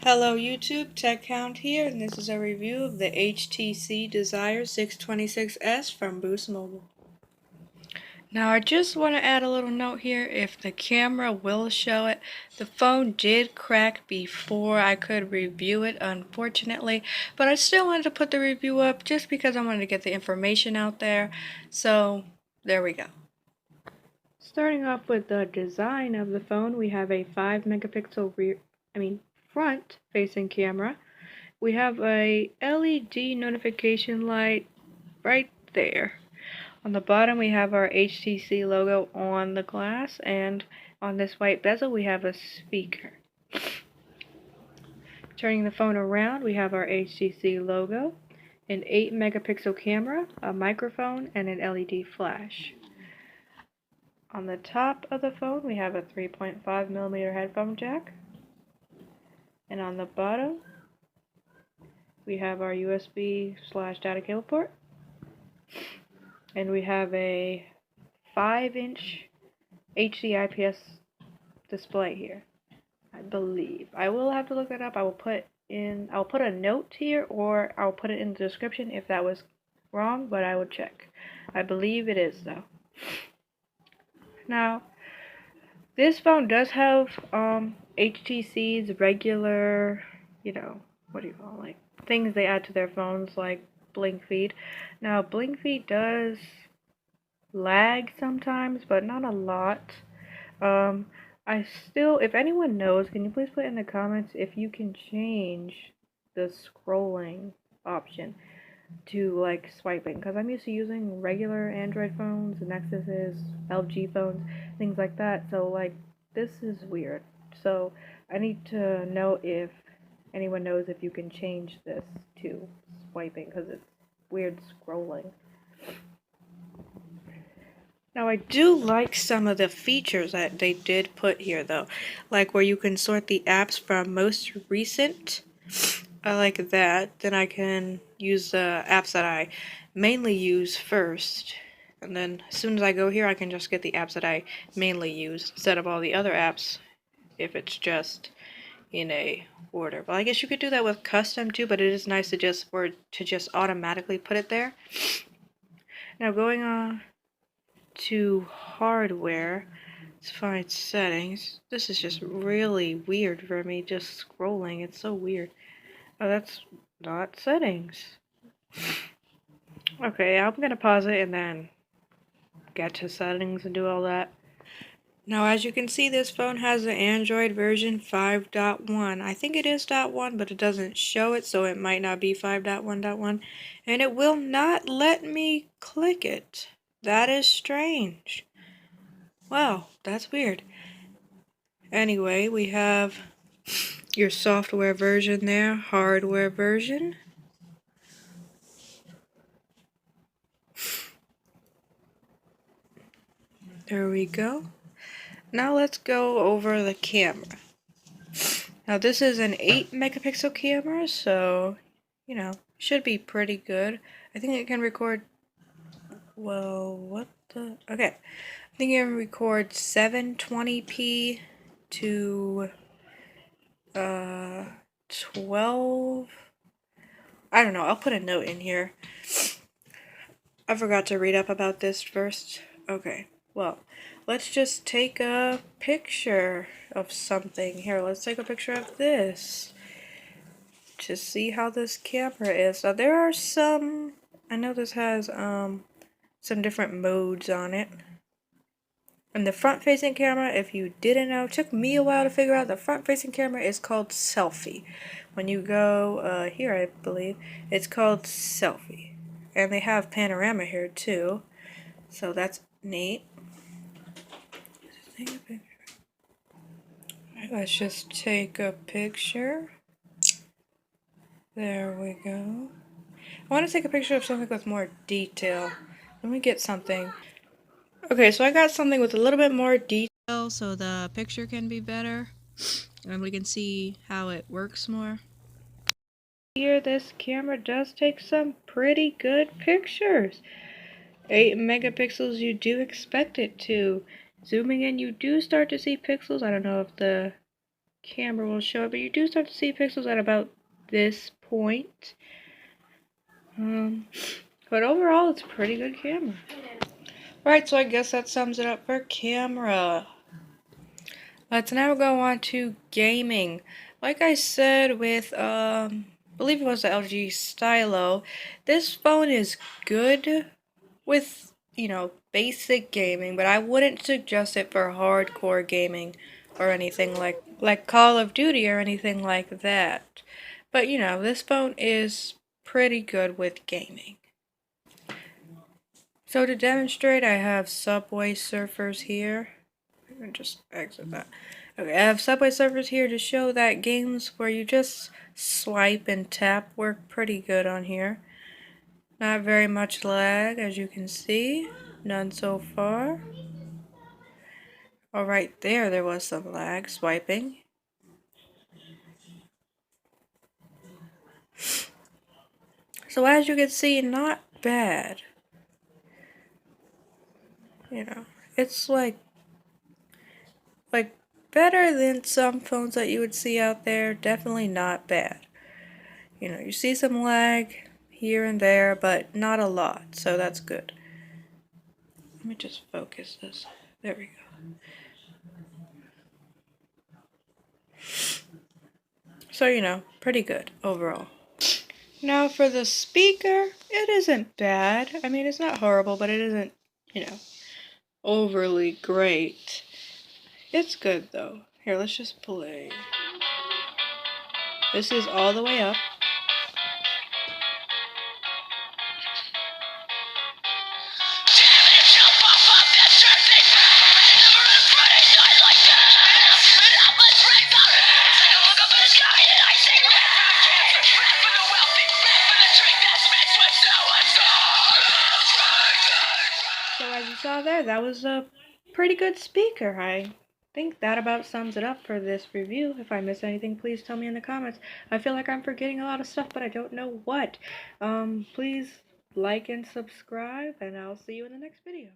Hello YouTube, TechHound here, and this is a review of the HTC Desire 626S from Boost Mobile. Now I just want to add a little note here, if the camera will show it, the phone did crack before I could review it, unfortunately, but I still wanted to put the review up just because I wanted to get the information out there, so there we go. Starting off with the design of the phone, we have a 5 megapixel front facing camera. We have a LED notification light right there. On the bottom we have our HTC logo on the glass, and on this white bezel we have a speaker. Turning the phone around, we have our HTC logo, an 8 megapixel camera, a microphone, and an LED flash. On the top of the phone we have a 3.5mm headphone jack, and on the bottom we have our USB/data cable port, and we have a 5-inch HD IPS display here, I believe. I will have to look that up. I'll put a note here, or I'll put it in the description if that was wrong, but I will check. I believe it is though. Now, this phone does have HTC's regular, things they add to their phones, like blink feed. Now, blink feed does lag sometimes, but not a lot. If anyone knows, can you please put in the comments if you can change the scrolling option to like swiping, because I'm used to using regular Android phones, Nexuses, LG phones, things like that, so like this is weird. So I need to know if anyone knows if you can change this to swiping, because it's weird scrolling. Now I do like some of the features that they did put here though, like where you can sort the apps from most recent. I like that. Then I can use the apps that I mainly use first, and then as soon as I go here I can just get the apps that I mainly use instead of all the other apps if it's just in a order. Well, I guess you could do that with custom too, but it is nice to just automatically put it there. Now going on to hardware, let's find settings. This is just really weird for me, just scrolling. It's so weird. Oh, that's not settings. Okay, I'm gonna pause it and then get to settings and do all that. Now, as you can see, this phone has an Android version 5.1. I think it is .1, but it doesn't show it, so it might not be 5.1.1. And it will not let me click it. That is strange. Wow, that's weird. Anyway, we have your software version there, hardware version. There we go. Now let's go over the camera. Now this is an 8 megapixel camera, so, should be pretty good. I think it can record, okay. I think it can record 720p to 12. I don't know, I'll put a note in here. I forgot to read up about this first. Okay, well, let's just take a picture of something. Here, let's take a picture of this to see how this camera is. Now there are some, I know this has some different modes on it. And the front-facing camera, if you didn't know, it took me a while to figure out, the front-facing camera is called selfie. When you go here, I believe, it's called selfie. And they have panorama here too, so that's neat. Let's just take a picture. There we go. I want to take a picture of something with more detail. Let me get something. Okay, so I got something with a little bit more detail so the picture can be better and we can see how it works more. Here, this camera does take some pretty good pictures. 8 megapixels, you do expect it to. Zooming in, you do start to see pixels. I don't know if the camera will show it, but you do start to see pixels at about this point. But overall, it's a pretty good camera. Right, so I guess that sums it up for camera. Let's now go on to gaming. Like I said with, I believe it was the LG Stylo, this phone is good with, basic gaming, but I wouldn't suggest it for hardcore gaming or anything like Call of Duty or anything like that. But, this phone is pretty good with gaming. So to demonstrate, I have Subway Surfers here. I'm gonna just exit that. Okay, I have Subway Surfers here to show that games where you just swipe and tap work pretty good on here. Not very much lag, as you can see. None so far. Alright, there was some lag swiping. So as you can see, not bad. It's like better than some phones that you would see out there. Definitely not bad. You see some lag here and there, but not a lot, so that's good. Let me just focus this. There we go. So, pretty good overall. Now for the speaker, it isn't bad. I mean, it's not horrible, but it isn't, overly great. It's good though. Here, let's just play. This is all the way up. So as you saw there, that was a pretty good speaker. I think that about sums it up for this review. If I missed anything, please tell me in the comments. I feel like I'm forgetting a lot of stuff, but I don't know what. Please like and subscribe, and I'll see you in the next video.